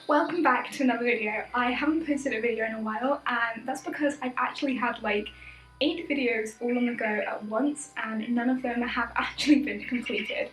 Welcome back to another video. I haven't posted a video in a while, and that's because I've actually had like 8 videos all on the go at once and none of them have actually been completed.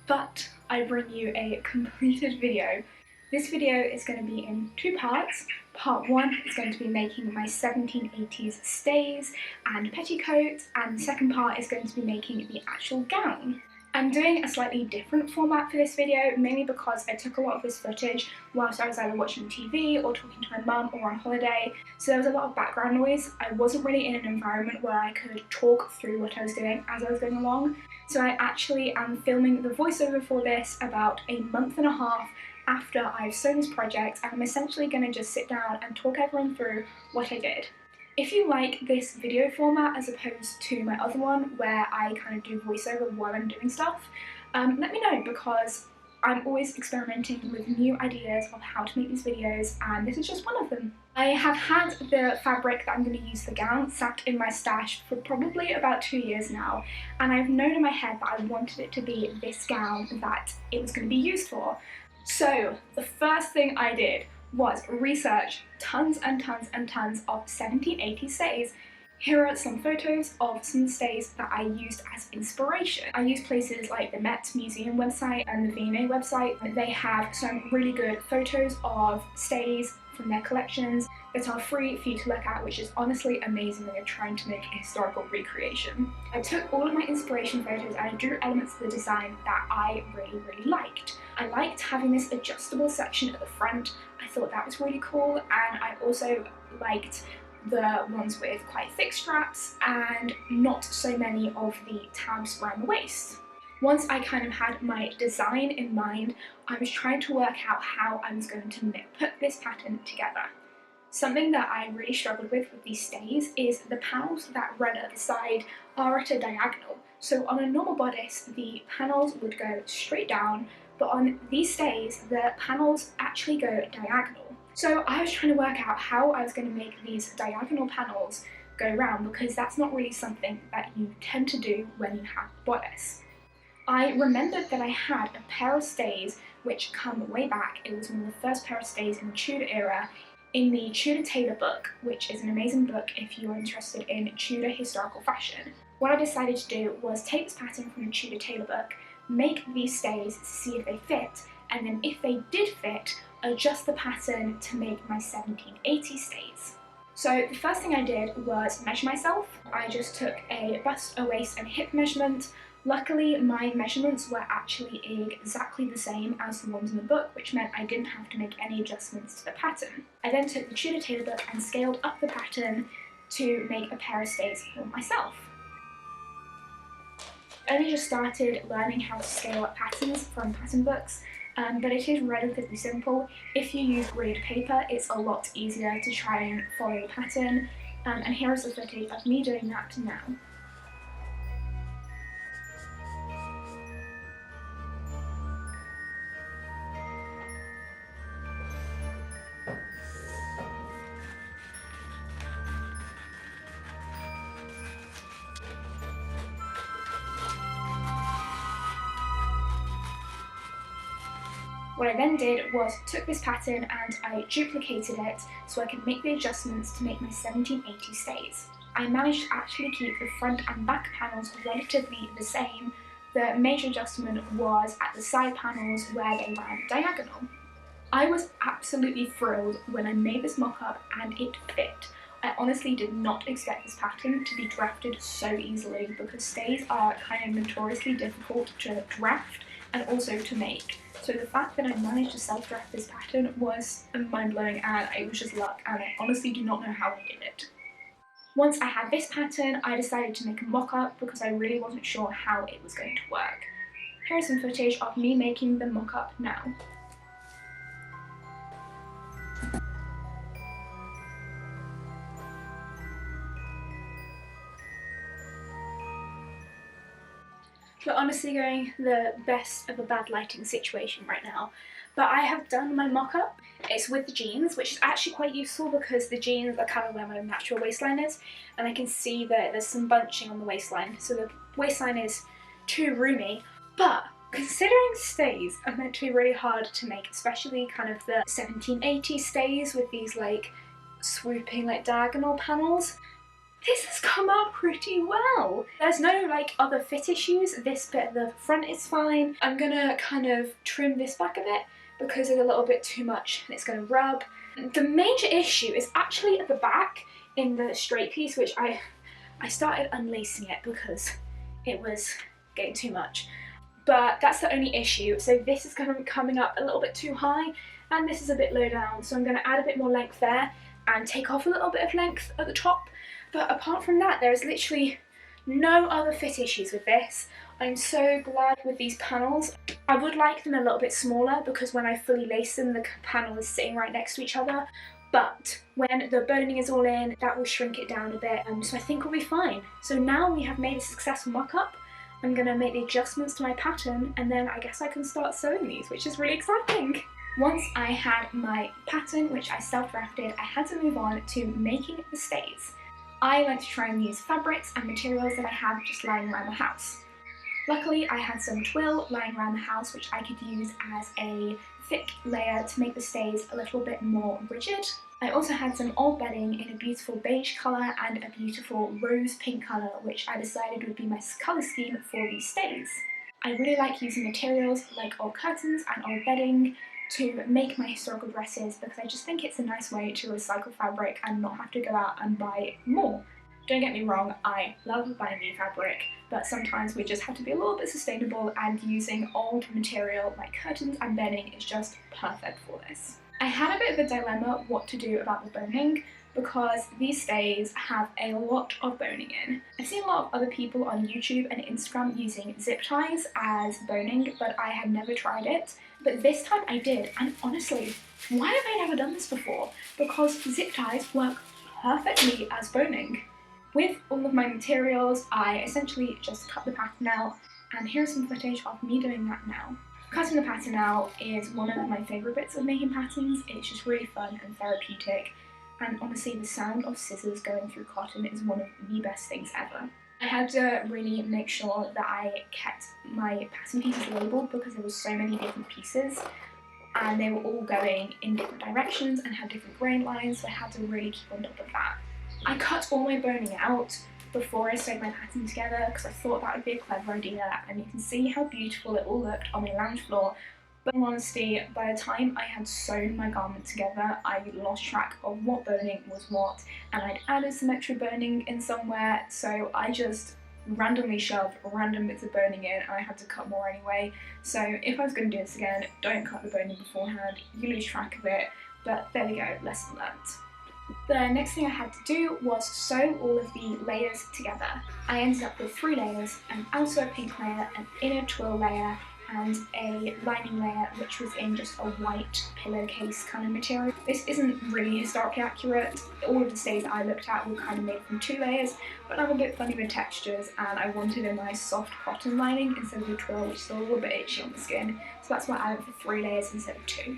But I bring you a completed video. This video is going to be in 2 parts. Part 1 is going to be making my 1780s stays and petticoats, and the second part is going to be making the actual gown. I'm doing a slightly different format for this video, mainly because I took a lot of this footage whilst I was either watching TV or talking to my mum or on holiday, so there was a lot of background noise. I wasn't really in an environment where I could talk through what I was doing as I was going along, so I actually am filming the voiceover for this about a month and a half after I've sewn this project, and I'm essentially going to just sit down and talk everyone through what I did. If you like this video format as opposed to my other one where I kind of do voiceover while I'm doing stuff, let me know, because I'm always experimenting with new ideas of how to make these videos, and this is just one of them. I have had the fabric that I'm going to use for the gown sat in my stash for probably about 2 years now, and I've known in my head that I wanted it to be this gown that it was going to be used for. So the first thing I did was research tons and tons and tons of 1780s stays. Here are some photos of some stays that I used as inspiration. I used places like the Met Museum website and the V&A website. They have some really good photos of stays from their collections that are free for you to look at, which is honestly amazing when you're trying to make a historical recreation. I took all of my inspiration photos and I drew elements of the design that I really liked. I liked having this adjustable section at the front. I thought that was really cool, and I also liked the ones with quite thick straps and not so many of the tabs around the waist. Once I kind of had my design in mind, I was trying to work out how I was going to put this pattern together. Something that I really struggled with these stays is the panels that run at the side are at a diagonal. So on a normal bodice, the panels would go straight down, but on these stays, the panels actually go diagonal. So I was trying to work out how I was going to make these diagonal panels go round, because that's not really something that you tend to do when you have a bodice. I remembered that I had a pair of stays which come way back. It was one of the first pair of stays in the Tudor era in the Tudor Tailor book, which is an amazing book if you're interested in Tudor historical fashion. What I decided to do was take this pattern from the Tudor Tailor book, make these stays to see if they fit, and then if they did fit, adjust the pattern to make my 1780s stays. So the first thing I did was measure myself. I just took a bust, a waist and hip measurement. Luckily, my measurements were actually exactly the same as the ones in the book, which meant I didn't have to make any adjustments to the pattern. I then took the Tudor Tailor book and scaled up the pattern to make a pair of stays for myself. I only just started learning how to scale up patterns from pattern books, but it is relatively simple. If you use grid paper, it's a lot easier to try and follow the pattern, and here is the footage of me doing that now. What I then did was took this pattern and I duplicated it so I could make the adjustments to make my 1780 stays. I managed to actually keep the front and back panels relatively the same. The major adjustment was at the side panels where they ran diagonal. I was absolutely thrilled when I made this mock-up and it fit. I honestly did not expect this pattern to be drafted so easily, because stays are kind of notoriously difficult to draft and also to make. So the fact that I managed to self-draft this pattern was mind-blowing, and it was just luck, and I honestly do not know how I did it. Once I had this pattern, I decided to make a mock-up because I really wasn't sure how it was going to work. Here is some footage of me making the mock-up now. We're honestly going the best of a bad lighting situation right now. But I have done my mock-up. It's with the jeans, which is actually quite useful because the jeans are kind of where my natural waistline is, and I can see that there's some bunching on the waistline, so the waistline is too roomy. But considering stays are meant to be really hard to make, especially kind of the 1780s stays with these like swooping like diagonal panels, this has come out pretty well. There's no like other fit issues. This bit at the front is fine. I'm gonna kind of trim this back a bit because it's a little bit too much and it's gonna rub. The major issue is actually at the back in the straight piece, which I started unlacing it because it was getting too much. But that's the only issue. So this is kind of coming up a little bit too high and this is a bit low down. So I'm gonna add a bit more length there and take off a little bit of length at the top. But apart from that, there is literally no other fit issues with this. I'm so glad with these panels. I would like them a little bit smaller because when I fully lace them, the panel is sitting right next to each other. But when the boning is all in, that will shrink it down a bit. So I think we'll be fine. So now we have made a successful mock-up. I'm gonna make the adjustments to my pattern and then I guess I can start sewing these, which is really exciting. Once I had my pattern, which I self-drafted, I had to move on to making the stays. I like to try and use fabrics and materials that I have just lying around the house. Luckily, I had some twill lying around the house which I could use as a thick layer to make the stays a little bit more rigid. I also had some old bedding in a beautiful beige colour and a beautiful rose pink colour, which I decided would be my colour scheme for these stays. I really like using materials like old curtains and old bedding to make my historical dresses because I just think it's a nice way to recycle fabric and not have to go out and buy more. Don't get me wrong, I love buying new fabric, but sometimes we just have to be a little bit sustainable and using old material like curtains and bedding is just perfect for this. I had a bit of a dilemma what to do about the boning because these stays have a lot of boning in. I've seen a lot of other people on YouTube and Instagram using zip ties as boning, but I had never tried it. But this time I did, and honestly, why have I never done this before? Because zip ties work perfectly as boning. With all of my materials, I essentially just cut the pattern out, and here's some footage of me doing that now. Cutting the pattern out is one of my favourite bits of making patterns. It's just really fun and therapeutic, and honestly the sound of scissors going through cotton is one of the best things ever. I had to really make sure that I kept my pattern pieces labelled because there were so many different pieces and they were all going in different directions and had different grain lines, so I had to really keep on top of that. I cut all my boning out before I sewed my pattern together because I thought that would be a clever idea, and you can see how beautiful it all looked on my lounge floor. But in honesty, by the time I had sewn my garment together, I lost track of what boning was what, and I'd added some extra boning in somewhere, so I just randomly shoved random bits of boning in, and I had to cut more anyway. So if I was going to do this again, don't cut the boning beforehand, you lose track of it, but there we go, lesson learnt. The next thing I had to do was sew all of the layers together. I ended up with 3 layers, an outer pink layer, an inner twill layer, and a lining layer which was in just a white pillowcase kind of material. This isn't really historically accurate. All of the stays that I looked at were kind of made from 2 layers, but I'm a bit funny with textures and I wanted a nice soft cotton lining instead of the twill, which is a little bit itchy on the skin, so that's why I went for 3 layers instead of 2.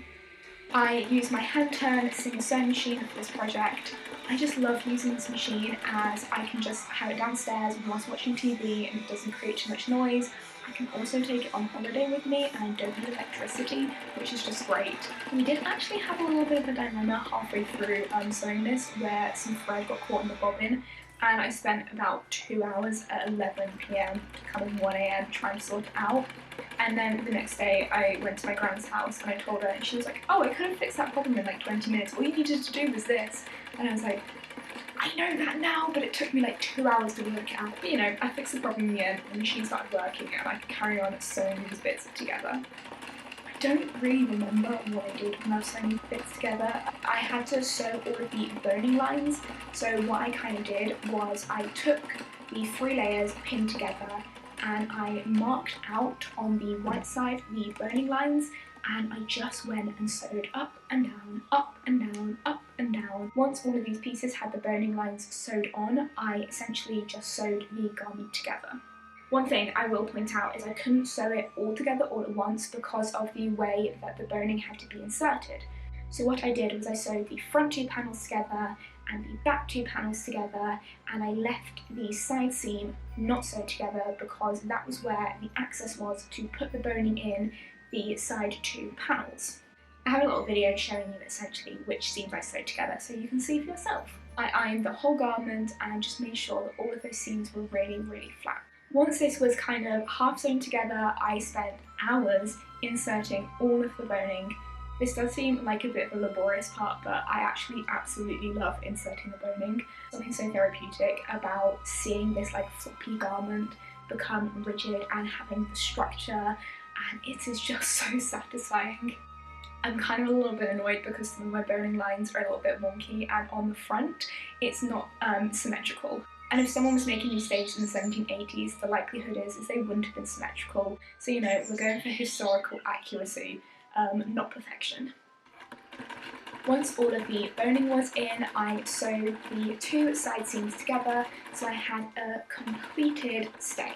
I used my hand-turn single sewing machine for this project. I just love using this machine as I can just have it downstairs whilst watching TV and it doesn't create too much noise. I can also take it on holiday with me and I don't need electricity, which is just great. We did actually have a little bit of a dilemma halfway through sewing this where some thread got caught in the bobbin, and I spent about 2 hours at 11 PM to kind of 1 AM trying to sort it out. And then the next day I went to my grand's house and I told her, and she was like, oh, I could have fixed that problem in like 20 minutes. All you needed to do was this. And I was like, I know that now, but it took me like 2 hours to work it out. But you know, I fixed the problem in the end, and the machine started working and I could carry on sewing these bits together. I don't really remember what I did when I was sewing these bits together. I had to sew all of the boning lines, so what I kind of did was I took the 3 layers pinned together and I marked out on the right side the boning lines, and I just went and sewed up and down, up and down, up and down. Once all of these pieces had the boning lines sewed on, I essentially just sewed the garment together. One thing I will point out is I couldn't sew it all together all at once because of the way that the boning had to be inserted. So what I did was I sewed the front two panels together and the back two panels together, and I left the side seam not sewed together because that was where the access was to put the boning in the side two panels. I have a little video showing you essentially which seams I sewed together so you can see for yourself. I ironed the whole garment and just made sure that all of those seams were really flat. Once this was kind of half sewn together, I spent hours inserting all of the boning. This does seem like a bit of a laborious part, but I actually absolutely love inserting the boning. Something so therapeutic about seeing this like floppy garment become rigid and having the structure, and it is just so satisfying. I'm kind of a little bit annoyed because some of my boning lines are a little bit wonky, and on the front it's not symmetrical. And if someone was making these stays in the 1780s, the likelihood is they wouldn't have been symmetrical. So you know, we're going for historical accuracy, not perfection. Once all of the boning was in, I sewed the two side seams together so I had a completed stay.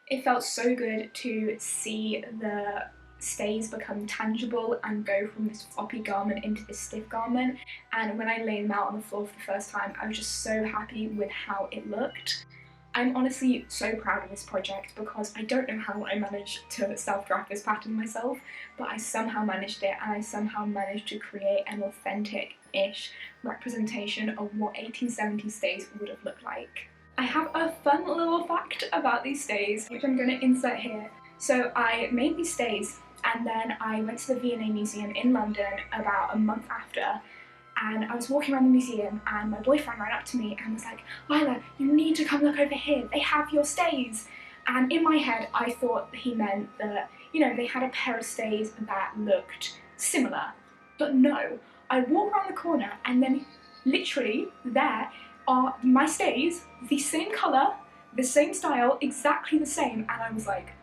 It felt so good to see the stays become tangible and go from this floppy garment into this stiff garment, and when I laid them out on the floor for the first time I was just so happy with how it looked. I'm honestly so proud of this project because I don't know how I managed to self-draft this pattern myself, but I somehow managed it, and I somehow managed to create an authentic-ish representation of what 1870s stays would have looked like. I have a fun little fact about these stays which I'm going to insert here. So I made these stays and then I went to the V&A Museum in London about a month after, and I was walking around the museum and my boyfriend ran up to me and was like, "Lila, you need to come look over here, they have your stays." And in my head I thought he meant that, you know, they had a pair of stays that looked similar. But no, I walk around the corner and then literally there are my stays, the same colour, the same style, exactly the same, and I was like,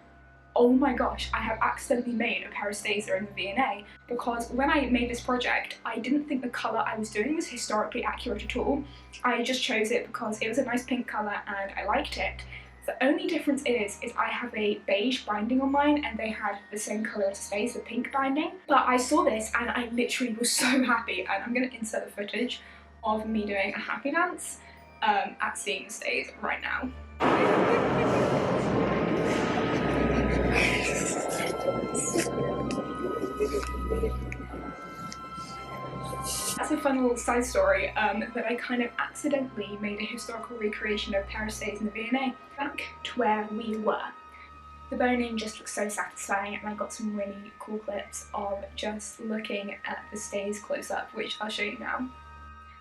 oh my gosh, I have accidentally made a pair of stays that are in the V&A, because when I made this project, I didn't think the colour I was doing was historically accurate at all. I just chose it because it was a nice pink colour and I liked it. The only difference is I have a beige binding on mine and they had the same colour as the stays, the pink binding. But I saw this and I literally was so happy, and I'm going to insert the footage of me doing a happy dance at seeing the stays right now. That's a fun little side story that I kind of accidentally made a historical recreation of pair of stays in the V&A. Back to where we were. The boning just looks so satisfying, and I got some really cool clips of just looking at the stays close up, which I'll show you now.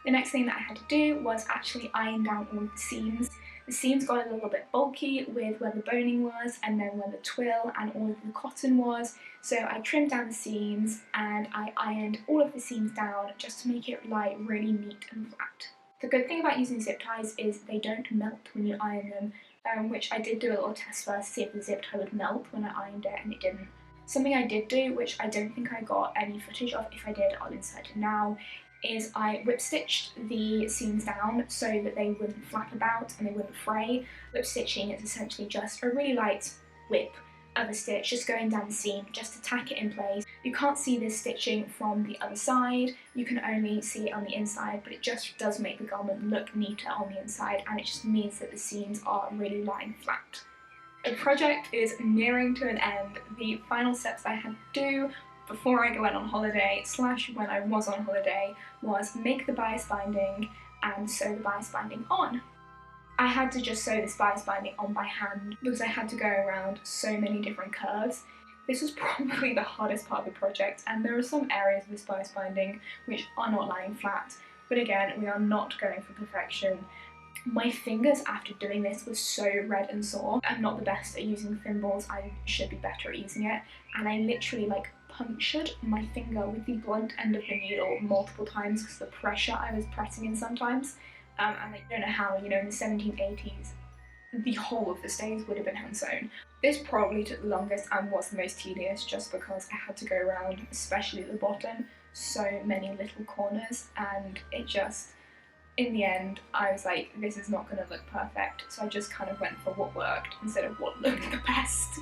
The next thing that I had to do was actually iron down all of the seams. The seams got a little bit bulky with where the boning was and then where the twill and all of the cotton was, so I trimmed down the seams and I ironed all of the seams down just to make it lie really neat and flat. The good thing about using zip ties is they don't melt when you iron them, which I did do a little test first to see if the zip tie would melt when I ironed it, and it didn't. Something I did do, which I don't think I got any footage of, if I did I'll insert it now, is I whip stitched the seams down so that they wouldn't flap about and they wouldn't fray. Whip stitching is essentially just a really light whip of a stitch just going down the seam just to tack it in place. You can't see this stitching from the other side, you can only see it on the inside, but it just does make the garment look neater on the inside, and it just means that the seams are really lying flat. The project is nearing to an end. The final steps I had to do before I went on holiday / when I was on holiday was make the bias binding and sew the bias binding on. I had to just sew this bias binding on by hand because I had to go around so many different curves. This was probably the hardest part of the project, and there are some areas of this bias binding which are not lying flat, but again, we are not going for perfection. My fingers after doing this were so red and sore. I'm not the best at using thimbles, I should be better at using it, and I literally punctured my finger with the blunt end of the needle multiple times because of the pressure I was pressing in sometimes. And I don't know how, you know, in the 1780s, the whole of the stays would have been hand sewn. This probably took the longest and was the most tedious just because I had to go around, especially at the bottom, so many little corners, and it just in the end, I was like, this is not going to look perfect, so I just kind of went for what worked instead of what looked the best.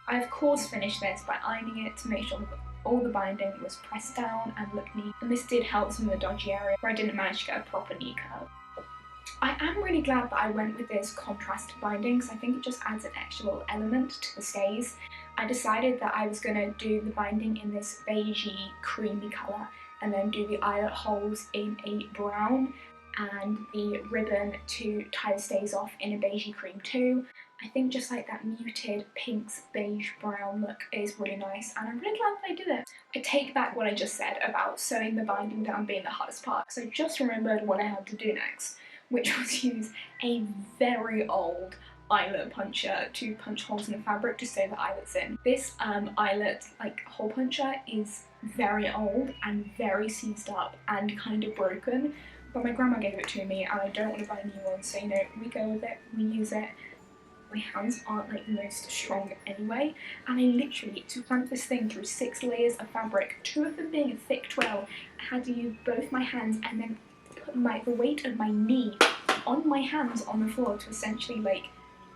I of course finished this by ironing it to make sure that all the binding was pressed down and looked neat, and this did help some of the dodgy area where I didn't manage to get a proper knee curve. I am really glad that I went with this contrast binding because I think it just adds an extra little element to the stays. I decided that I was going to do the binding in this beigey creamy colour and then do the eyelet holes in a brown and the ribbon to tie the stays off in a beigey cream too. I think just like that muted pinks beige brown look is really nice, and I'm really glad that I did it. I take back what I just said about sewing the binding down being the hardest part, so I just remembered what I had to do next, which was use a very old eyelet puncher to punch holes in the fabric to sew the eyelets in. This eyelet hole puncher is very old and very seized up and kind of broken, but my grandma gave it to me and I don't want to buy a new one, so you know, we go with it, we use it. My hands aren't like the most strong anyway, and I literally, to plant this thing through 6 layers of fabric, 2 of them being a thick twill, I had to use both my hands and then put the weight of my knee on my hands on the floor to essentially like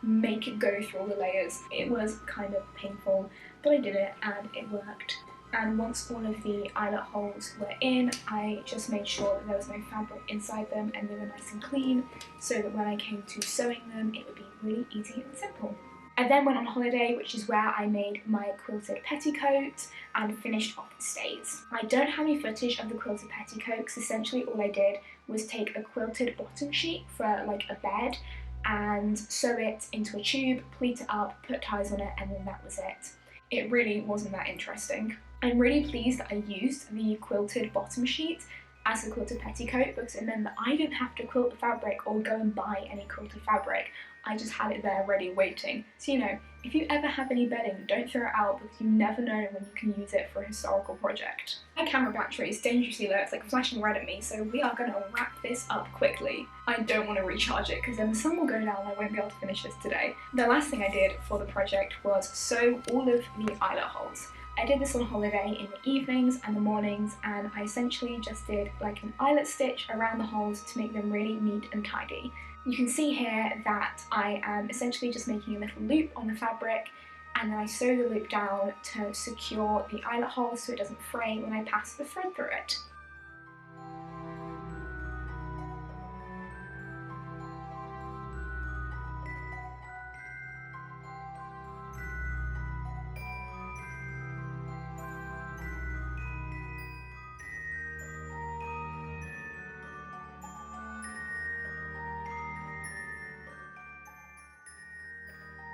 make it go through all the layers. It was kind of painful, but I did it and it worked. And once all of the eyelet holes were in, I just made sure that there was no fabric inside them and they were nice and clean, so that when I came to sewing them, it would be really easy and simple. I then went on holiday, which is where I made my quilted petticoat and finished off the stays. I don't have any footage of the quilted petticoat because essentially all I did was take a quilted bottom sheet for like a bed and sew it into a tube, pleat it up, put ties on it, and then that was it. It really wasn't that interesting. I'm really pleased that I used the quilted bottom sheet as a quilted petticoat because it meant that I didn't have to quilt the fabric or go and buy any quilted fabric. I just had it there ready waiting. So you know, if you ever have any bedding, don't throw it out because you never know when you can use it for a historical project. My camera battery is dangerously low, it's like flashing red at me, so we are going to wrap this up quickly. I don't want to recharge it because then the sun will go down and I won't be able to finish this today. The last thing I did for the project was sew all of the eyelet holes. I did this on holiday in the evenings and the mornings, and I essentially just did like an eyelet stitch around the holes to make them really neat and tidy. You can see here that I am essentially just making a little loop on the fabric, and then I sew the loop down to secure the eyelet hole so it doesn't fray when I pass the thread through it.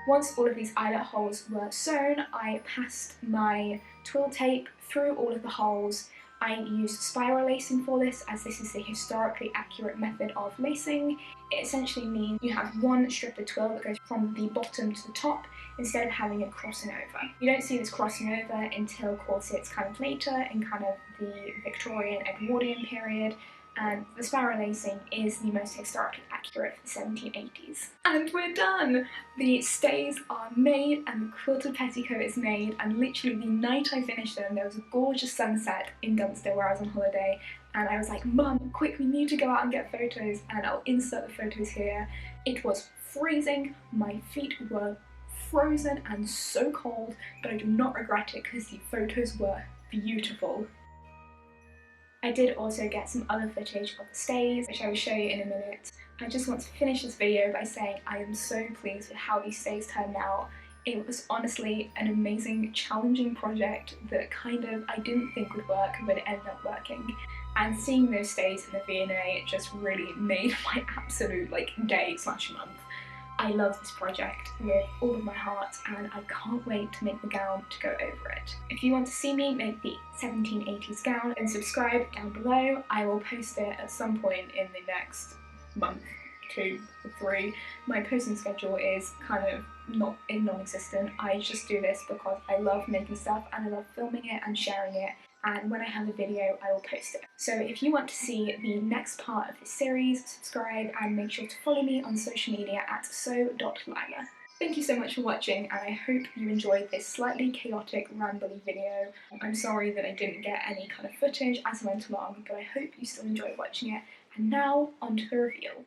Once all of these eyelet holes were sewn, I passed my twill tape through all of the holes. I used spiral lacing for this, as this is the historically accurate method of lacing. It essentially means you have one strip of twill that goes from the bottom to the top instead of having it crossing over. You don't see this crossing over until corsets kind of later in kind of the Victorian Edwardian period, and the spiral lacing is the most historically accurate for the 1780s. And we're done! The stays are made and the quilted petticoat is made, and literally the night I finished them there was a gorgeous sunset in Dunstable where I was on holiday, and I was like, Mum, quick, we need to go out and get photos, and I'll insert the photos here. It was freezing, my feet were frozen and so cold, but I do not regret it because the photos were beautiful. I did also get some other footage of the stays, which I will show you in a minute. I just want to finish this video by saying I am so pleased with how these stays turned out. It was honestly an amazing, challenging project that I didn't think would work, but it ended up working. And seeing those stays in the V&A just really made my absolute day/month. I love this project with all of my heart, and I can't wait to make the gown to go over it. If you want to see me make the 1780s gown, then subscribe down below. I will post it at some point in the next month, 2 or 3. My posting schedule is kind of non-existent. I just do this because I love making stuff and I love filming it and sharing it, and when I have a video I will post it. So if you want to see the next part of this series, subscribe and make sure to follow me on social media at so.lila. Thank you so much for watching, and I hope you enjoyed this slightly chaotic, rambly video. I'm sorry that I didn't get any kind of footage as I went along, but I hope you still enjoyed watching it, And now onto the reveal.